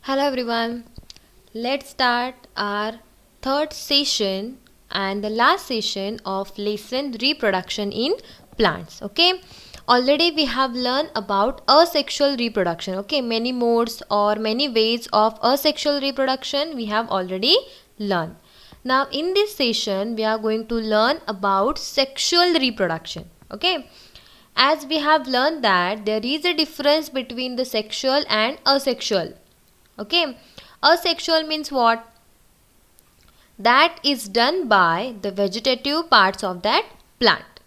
Hello everyone. Let's start our third session and the last session of lesson reproduction in plants. Okay. Already we have learned about asexual reproduction. Okay. Many modes or many ways of asexual reproduction we have already learned. Now in this session we are going to learn about sexual reproduction. Okay. As we have learned that there is a difference between the sexual and asexual. Okay, asexual means what? That is done by the vegetative parts of that plant.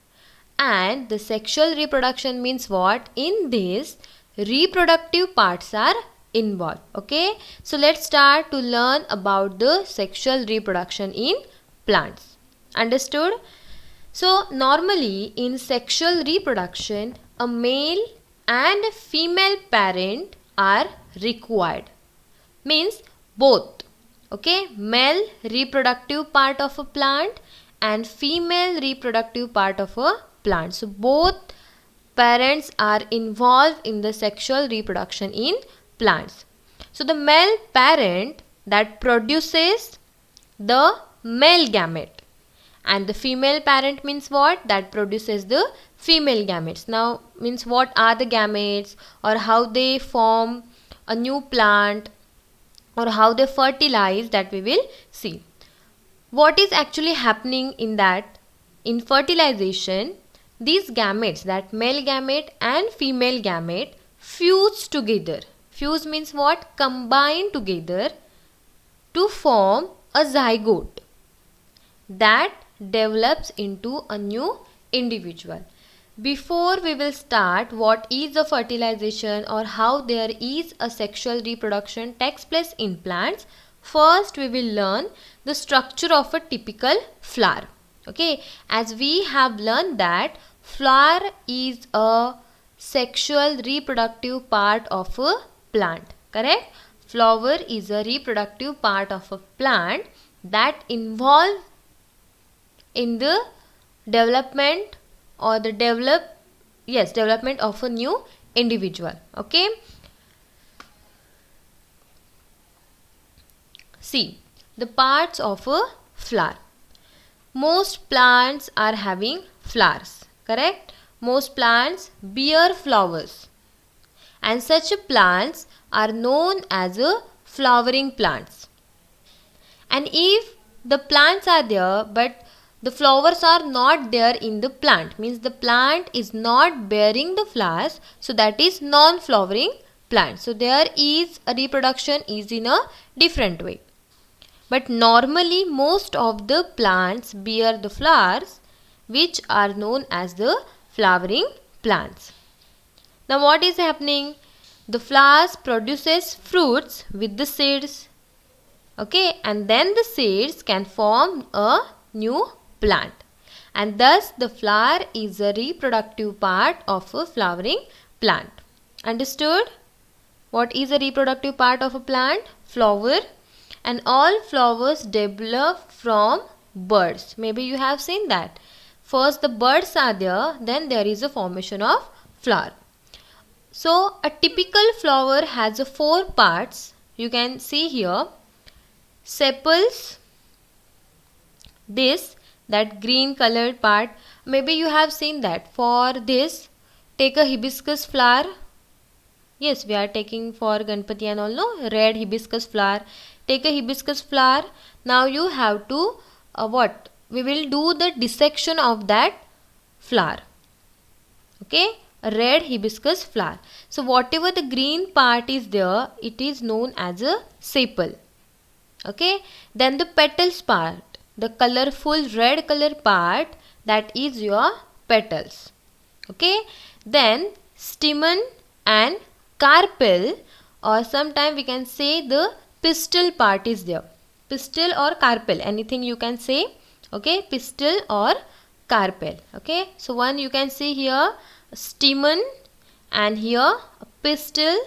And the sexual reproduction means what? In this, reproductive parts are involved. Okay, so let's start to learn about the sexual reproduction in plants. Understood? So normally in sexual reproduction, a male and a female parent are required. Means both. Okay, male reproductive part of a plant and female reproductive part of a plant. So both parents are involved in the sexual reproduction in plants. So the male parent that produces the male gamete and the female parent means what? That produces the female gametes. Now means what are the gametes or how they form a new plant or how they fertilize, that we will see. What is actually happening in that? In fertilization, these gametes, that male gamete and female gamete, fuse together. Fuse means what? Combine together to form a zygote that develops into a new individual. Before we will start what is the fertilization or how there is a sexual reproduction takes place in plants, first we will learn the structure of a typical flower. Okay, as we have learned that flower is a sexual reproductive part of a plant. Correct? Flower is a reproductive part of a plant that involves in the development or the development of a new individual. Okay, see the parts of a flower. Most plants are having flowers. Correct? Most plants bear flowers and such plants are known as a flowering plants. And if the plants are there but the flowers are not there in the plant, means the plant is not bearing the flowers, so that is non-flowering plant. So there is a reproduction is in a different way. But normally most of the plants bear the flowers, which are known as the flowering plants. Now what is happening? The flowers produces fruits with the seeds. Okay, and then the seeds can form a new plant, and thus the flower is a reproductive part of a flowering plant. Understood? What is a reproductive part of a plant? Flower. And all flowers develop from buds. Maybe you have seen that. First the buds are there, then there is a formation of flower. So a typical flower has a 4 parts. You can see here. Sepals, this, that green colored part, maybe you have seen that. For this, take a hibiscus flower. Yes, we are taking for Ganpati and all, no? Red hibiscus flower. Take a hibiscus flower. Now you have to what? We will do the dissection of that flower. Okay, a red hibiscus flower. So whatever the green part is there, it is known as a sepal. Okay, then the petals part, the colorful red color part, that is your petals. Okay, then stamen and carpel, or sometime we can say the pistil part is there. Pistil or carpel, anything you can say. Okay, pistil or carpel. Okay, so one you can see here stamen, and here pistil,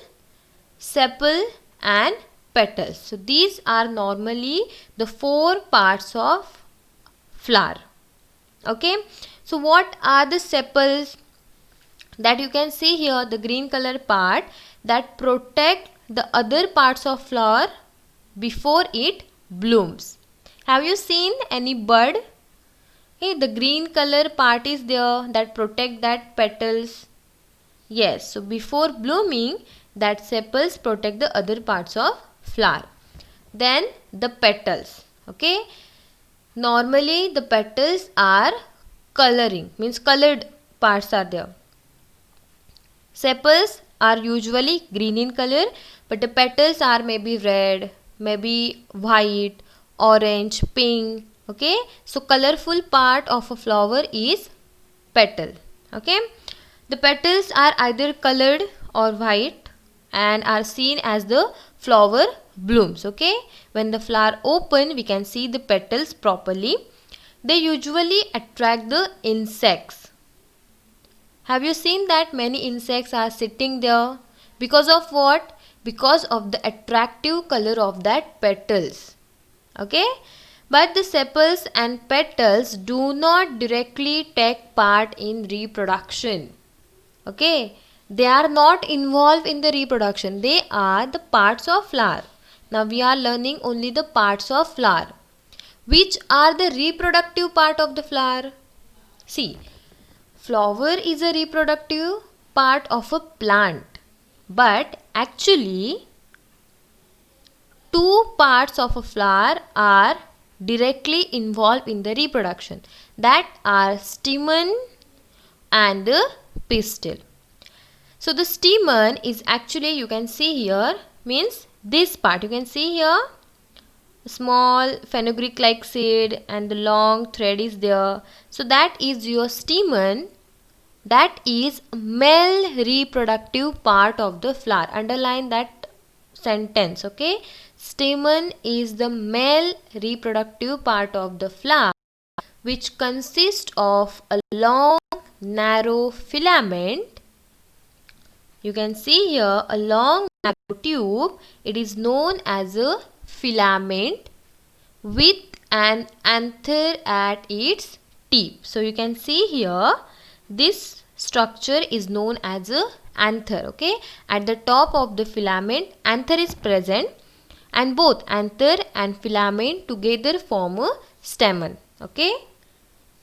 sepal and petals. So these are normally the 4 parts of flower. Okay, so what are the sepals? That you can see here, the green color part that protect the other parts of flower before it blooms. Have you seen any bud? Hey, the green color part is there that protect that petals. Yes, so before blooming, that sepals protect the other parts of flower. Then the petals. Okay, normally the petals are coloring, means colored parts are there. Sepals are usually green in color, but the petals are maybe red, maybe white, orange, pink. Okay, so colorful part of a flower is petal. Okay, the petals are either colored or white and are seen as the flower blooms. Okay, when the flower open, we can see the petals properly. They usually attract the insects. Have you seen that many insects are sitting there? Because of what? Because of the attractive color of that petals. Okay, but the sepals and petals do not directly take part in reproduction. Okay, they are not involved in the reproduction. They are the parts of flower. Now we are learning only the parts of flower. Which are the reproductive part of the flower? See, flower is a reproductive part of a plant, but actually two parts of a flower are directly involved in the reproduction, that are stamen and the pistil. So the stamen is actually, you can see here, means this part. You can see here small fenugreek like seed and the long thread is there. So that is your stamen. That is male reproductive part of the flower. Underline that sentence. Okay, stamen is the male reproductive part of the flower, which consists of a long narrow filament. You can see here a long narrow tube. It is known as a filament with an anther at its tip. So you can see here this structure is known as a anther. Okay, at the top of the filament anther is present, and both anther and filament together form a stamen. Okay,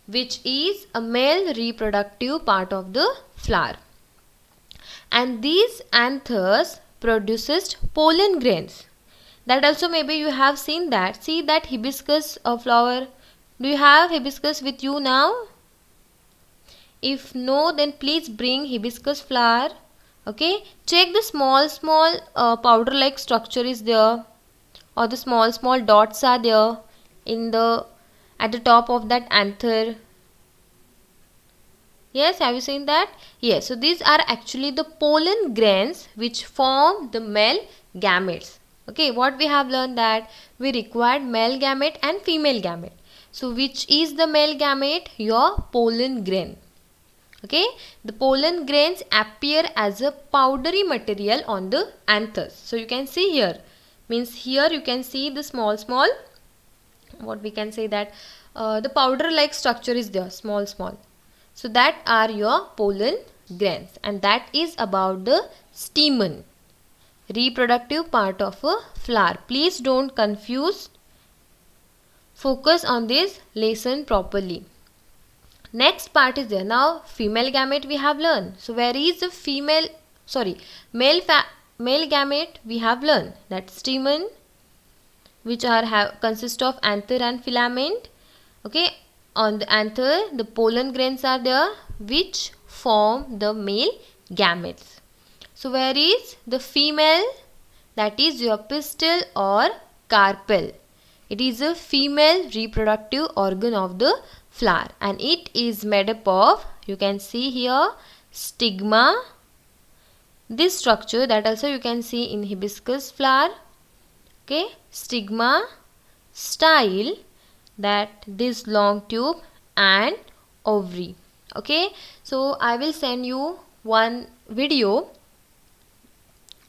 which is a male reproductive part of the flower. And these anthers produces pollen grains. That also maybe you have seen that. See that hibiscus flower. Do you have hibiscus with you now? If no, then please bring hibiscus flower. Okay, check the small powder like structure is there, or the small dots are there at the top of that anther. Yes, have you seen that? Yes, so these are actually the pollen grains which form the male gametes. Okay, what we have learned that we required male gamete and female gamete. So which is the male gamete? Your pollen grain. Okay, the pollen grains appear as a powdery material on the anthers. So you can see here, means here you can see the small, what we can say that the powder like structure is there, small. So that are your pollen grains, and that is about the stamen, reproductive part of a flower. Please don't confuse. Focus on this lesson properly. Next part is there. Now female gamete we have learned. So where is the male gamete we have learned? That stamen, which consist of anther and filament. Okay, on the anther the pollen grains are there which form the male gametes. So where is the female? That is your pistil or carpel. It is a female reproductive organ of the flower, and it is made up of, you can see here, stigma. This structure that also you can see in hibiscus flower. Okay, stigma, style, that this long tube, and ovary. Okay, so I will send you one video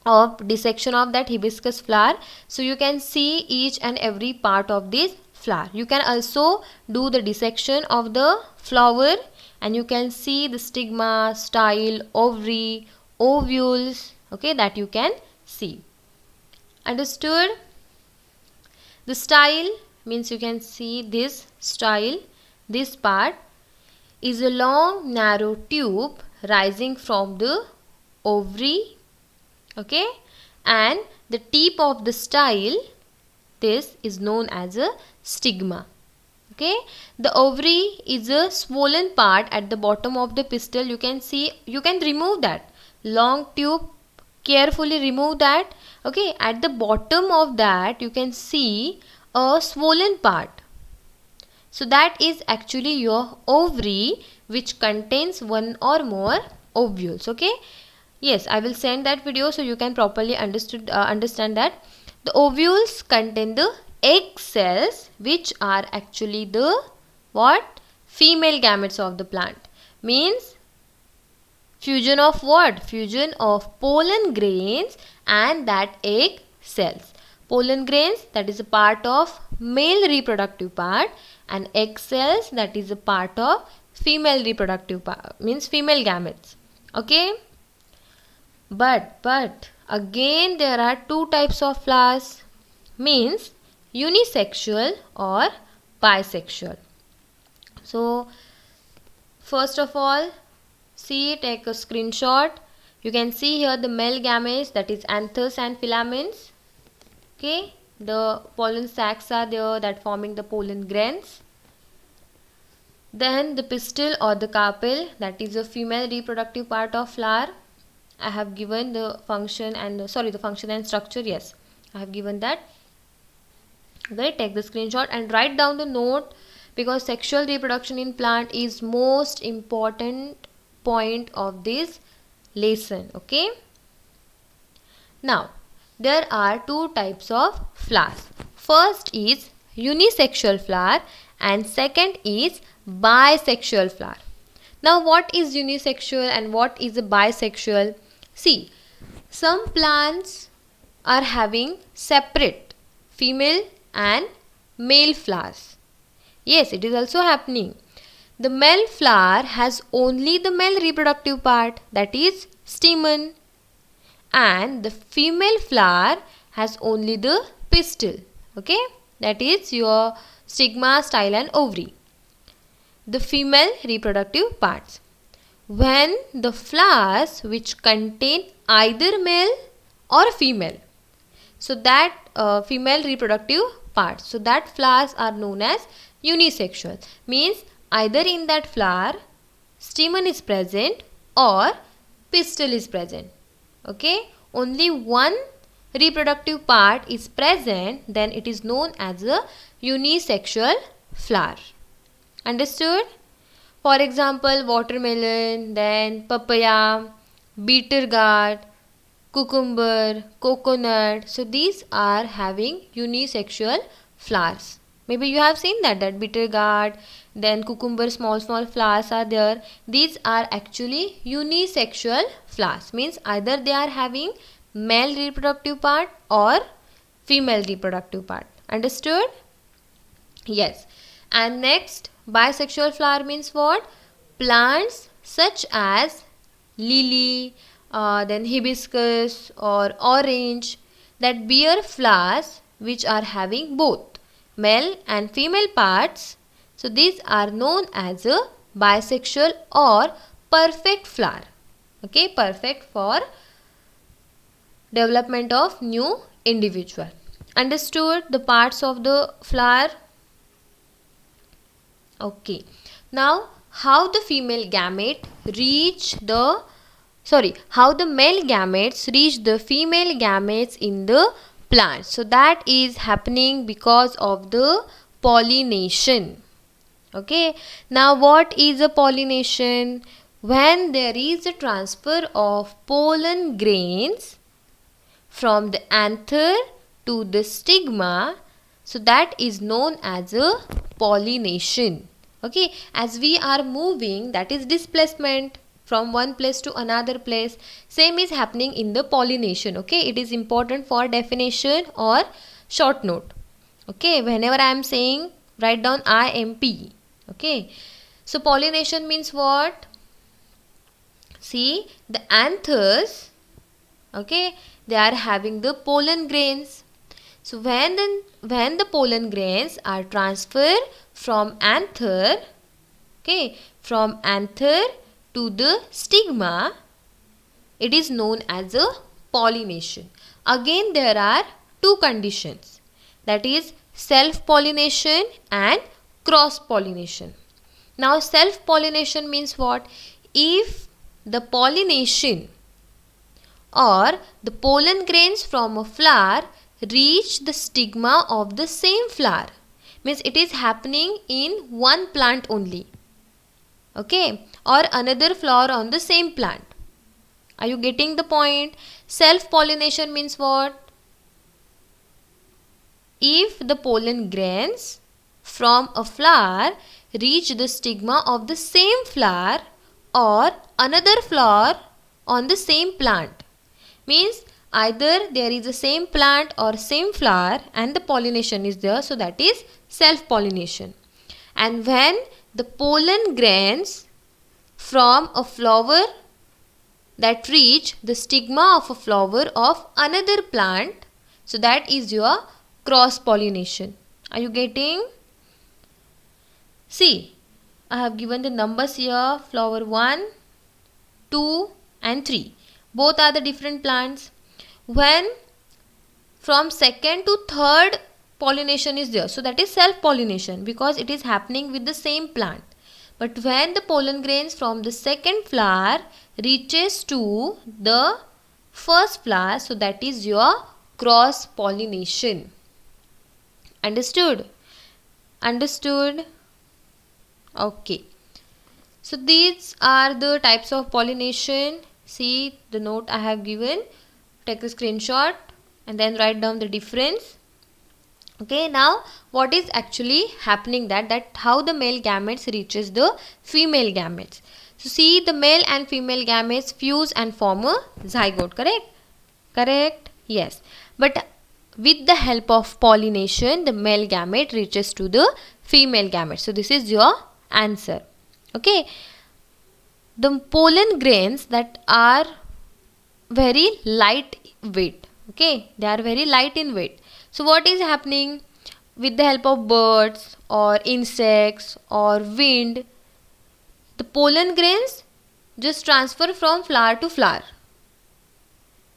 of dissection of that hibiscus flower, so you can see each and every part of this flower. You can also do the dissection of the flower, and you can see the stigma, style, ovary, ovules. Okay, that you can see. Understood? The style means you can see this style, this part is a long narrow tube rising from the ovary, okay, and the tip of the style, this is known as a stigma. Okay, the ovary is a swollen part at the bottom of the pistil. You can see, you can remove that long tube, carefully remove that. Okay, at the bottom of that you can see a swollen part. So that is actually your ovary, which contains one or more ovules. Okay, yes, I will send that video so you can properly understand that. The ovules contain the egg cells, which are actually the what? Female gametes of the plant. Means fusion of what? Fusion of pollen grains and that egg cells. Pollen grains, that is a part of male reproductive part, and egg cells, that is a part of female reproductive part, means female gametes. Okay, but again there are two types of flowers, means unisexual or bisexual. So first of all, see, take a screenshot. You can see here the male gametes, that is anthers and filaments. Okay, the pollen sacs are there that forming the pollen grains. Then the pistil or the carpel, that is a female reproductive part of flower. I have given the function and the function and structure. Yes, I have given that. Okay, take the screenshot and write down the note, because sexual reproduction in plant is most important point of this lesson. Okay, now there are two types of flowers. First is unisexual flower and second is bisexual flower. Now what is unisexual and what is a bisexual? See, some plants are having separate female and male flowers. Yes, it is also happening. The male flower has only the male reproductive part, that is stamen, and the female flower has only the pistil. Okay, that is your stigma, style and ovary, the female reproductive parts. When the flowers which contain either male or female, so that female reproductive parts, so that flowers are known as unisexual, means either in that flower stamen is present or pistil is present. Okay, only one reproductive part is present, then it is known as a unisexual flower. Understood? For example, watermelon, then papaya, bitter gourd, cucumber, coconut. So these are having unisexual flowers. Maybe you have seen that bitter gourd, then cucumber, small flowers are there. These are actually unisexual flowers, means either they are having male reproductive part or female reproductive part. Understood? Yes. And next, bisexual flower means what? Plants such as lily, then hibiscus or orange, that bear flowers which are having both male and female parts. So these are known as a bisexual or perfect flower. Okay, perfect for development of new individual. Understood the parts of the flower? Okay, now how the male gametes reach the female gametes in the plant. So that is happening because of the pollination. Okay, now what is a pollination? When there is a transfer of pollen grains from the anther to the stigma, so that is known as a pollination. Okay, as we are moving, that is displacement from one place to another place. Same is happening in the pollination. Okay, it is important for definition or short note. Okay, whenever I am saying, write down IMP. Okay, so pollination means what? See, the anthers Okay, they are having the pollen grains. So when the pollen grains are transferred from anther, okay, from anther to the stigma, it is known as a pollination. Again, there are two conditions, that is self-pollination and cross-pollination. Now, self-pollination means what? If the pollination or the pollen grains from a flower reach the stigma of the same flower, means it is happening in one plant only, okay, or another flower on the same plant. Are you getting the point? Self-pollination means what? If the pollen grains from a flower reach the stigma of the same flower or another flower on the same plant, means either there is the same plant or same flower and the pollination is there, so that is self-pollination. And when the pollen grains from a flower that reach the stigma of a flower of another plant, so that is your cross-pollination. Are you getting? See, I have given the numbers here, flower 1, 2 and 3. Both are the different plants. When from second to third pollination is there, so that is self-pollination because it is happening with the same plant. But when the pollen grains from the second flower reaches to the first flower, so that is your cross-pollination. Understood? Understood? Okay. So these are the types of pollination. See the note I have given. Take a screenshot and then write down the difference. Okay, now what is actually happening, that how the male gametes reaches the female gametes. So see, the male and female gametes fuse and form a zygote, correct? Correct? Yes. But with the help of pollination, the male gamete reaches to the female gamete. So this is your answer. Okay. The pollen grains that are very light weight. Okay, they are very light in weight. So what is happening? With the help of birds or insects or wind, the pollen grains just transfer from flower to flower.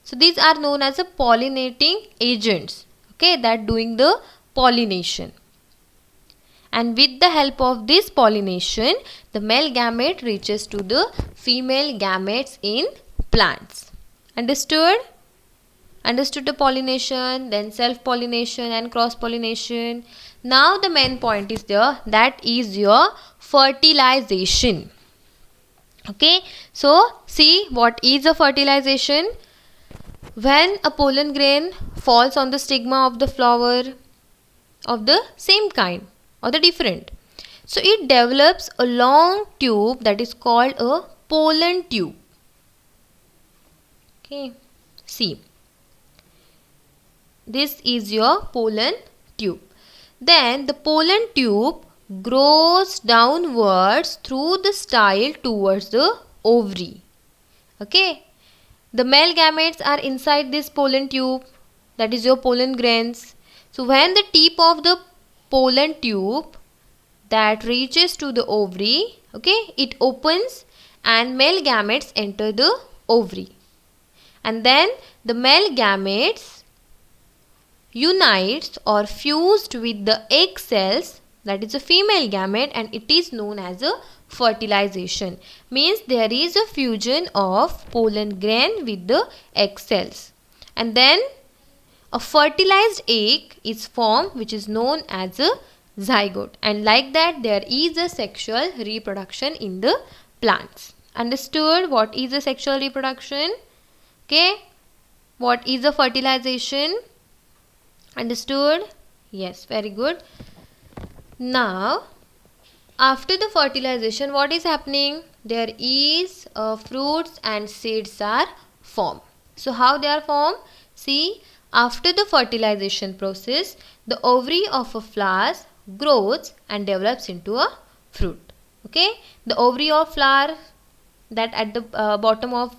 So these are known as the pollinating agents, okay, that doing the pollination. And with the help of this pollination, the male gamete reaches to the female gametes in plants. Understood? Understood the pollination, then self-pollination and cross-pollination. Now the main point is there, that is your fertilization. Okay, so see, what is a fertilization? When a pollen grain falls on the stigma of the flower of the same kind or the different, so it develops a long tube that is called a pollen tube. Okay, see, this is your pollen tube. Then the pollen tube grows downwards through the style towards the ovary. Okay, the male gametes are inside this pollen tube, that is your pollen grains. So when the tip of the pollen tube that reaches to the ovary, okay, it opens and male gametes enter the ovary. And then the male gametes unites or fused with the egg cells, that is a female gamete, and it is known as a fertilization. Means there is a fusion of pollen grain with the egg cells, and then a fertilized egg is formed, which is known as a zygote, and like that there is a sexual reproduction in the plants. Understood what is a sexual reproduction? Okay, what is a fertilization? Understood? Yes, very good. Now, after the fertilization, what is happening? There is fruits and seeds are formed. So, how they are formed? See, after the fertilization process, the ovary of a flower grows and develops into a fruit. Okay, the ovary of flower that at the bottom of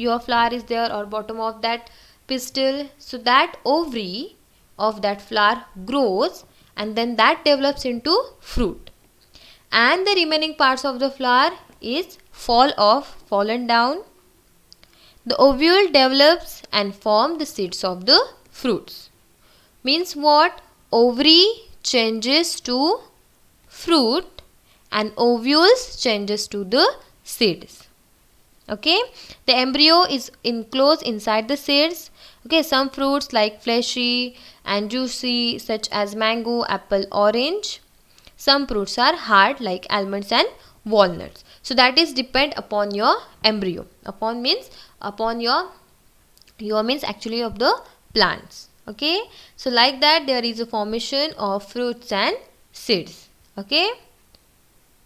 your flower is there, or bottom of that pistil. So that ovary of that flower grows, and then that develops into fruit, and the remaining parts of the flower is fallen down. The ovule develops and form the seeds of the fruits. Means what? Ovary changes to fruit and ovules changes to the seeds. Okay, the embryo is enclosed inside the seeds. Okay, some fruits like fleshy and juicy such as mango, apple, orange. Some fruits are hard like almonds and walnuts. So that is depend upon your embryo. Upon means upon your means actually of the plants. Okay, so like that there is a formation of fruits and seeds. Okay,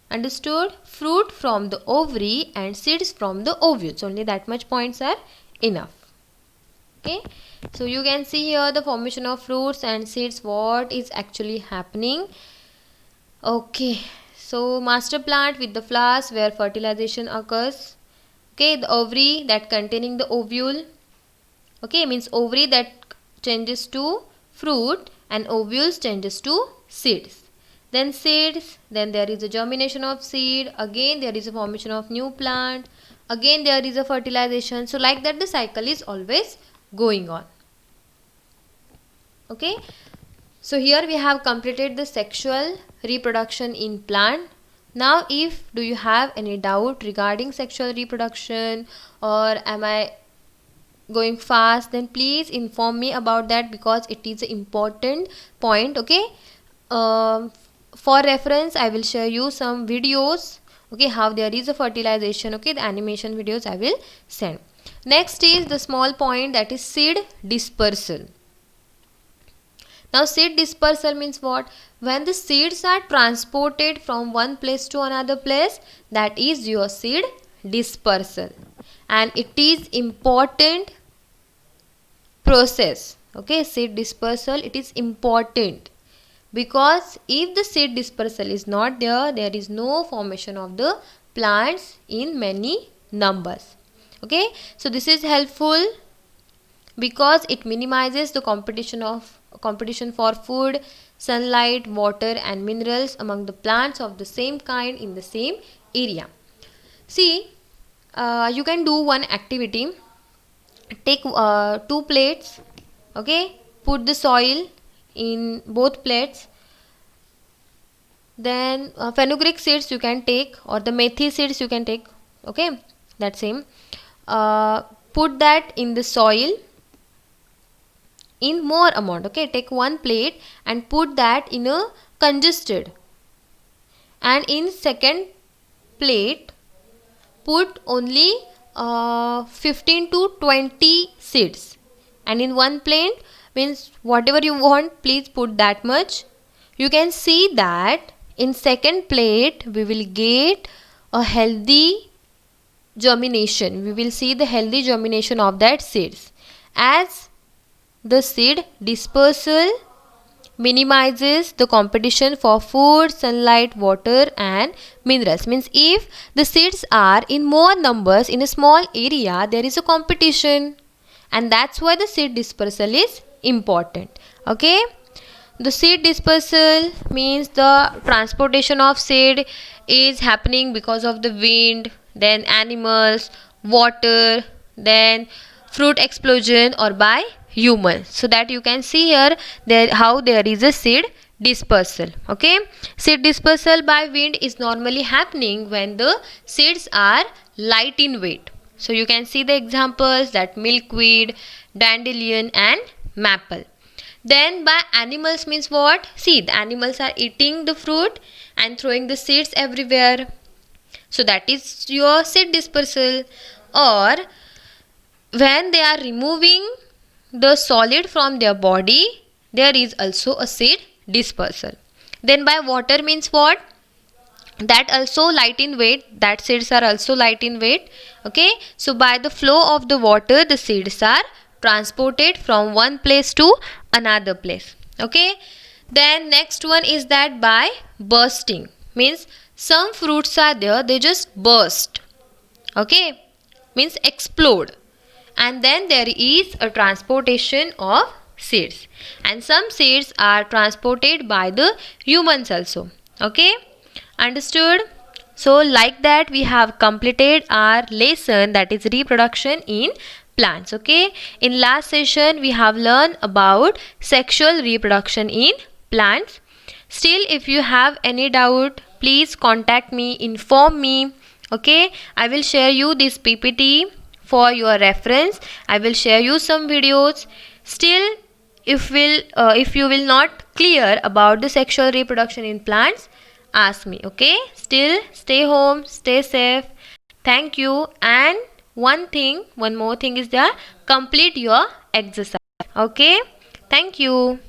understood? Fruit from the ovary and seeds from the ovules. Only that much points are enough. Okay, so you can see here the formation of fruits and seeds, what is actually happening. Okay, so master plant with the flowers where fertilization occurs. Okay, the ovary that containing the ovule. Okay, means ovary that changes to fruit and ovules changes to seeds. Then seeds, then there is a germination of seed, again there is a formation of new plant, again there is a fertilization. So like that the cycle is always going on. Okay, so here we have completed the sexual reproduction in plant. Now if do you have any doubt regarding sexual reproduction, or am I going fast, then please inform me about that, because it is an important point. Okay, for reference I will share you some videos, okay, how there is a fertilization. Okay, the animation videos I will send. Next is the small point, that is seed dispersal. Now seed dispersal means what? When the seeds are transported from one place to another place, that is your seed dispersal, and it is important process. Okay, seed dispersal, it is important, because if the seed dispersal is not there, there is no formation of the plants in many numbers. Okay, so this is helpful because it minimizes the competition for food, sunlight, water and minerals among the plants of the same kind in the same area. See, you can do one activity. Take 2 plates. Okay, put the soil in both plates. Then fenugreek seeds you can take, or the methi seeds you can take. Okay, that same. Put that in the soil in more amount. Okay, take 1 plate and put that in a congested, and in second plate put only 15 to 20 seeds, and in 1 plate means whatever you want, please put that much. You can see that in second plate we will get a healthy germination. We will see the healthy germination of that seeds, as the seed dispersal minimizes the competition for food, sunlight, water and minerals. Means if the seeds are in more numbers in a small area, there is a competition, and that's why the seed dispersal is important. Okay, the seed dispersal means the transportation of seed is happening because of the wind, then animals, water, then fruit explosion, or by humans. So that you can see here there how there is a seed dispersal. Okay, seed dispersal by wind is normally happening when the seeds are light in weight. So you can see the examples, that milkweed, dandelion and maple. Then by animals means what? See, the animals are eating the fruit and throwing the seeds everywhere. So that is your seed dispersal. Or when they are removing the solid from their body, there is also a seed dispersal. Then by water means what? That also light in weight, that seeds are also light in weight. Okay, so by the flow of the water, the seeds are transported from one place to another place. Okay, then next one is that by bursting, means some fruits are there, they just burst. Okay, means explode. and then there is a transportation of seeds, and some seeds are transported by the humans also. Okay, understood? So like that we have completed our lesson, that is reproduction in plants. Okay, in last session we have learned about sexual reproduction in plants. Still, if you have any doubt, please contact me, inform me. Okay, I will share you this PPT for your reference. I will share you some videos. Still, if you will not clear about the sexual reproduction in plants, ask me. Okay, still stay home, stay safe. Thank you. And one more thing is that complete your exercise. Okay, thank you.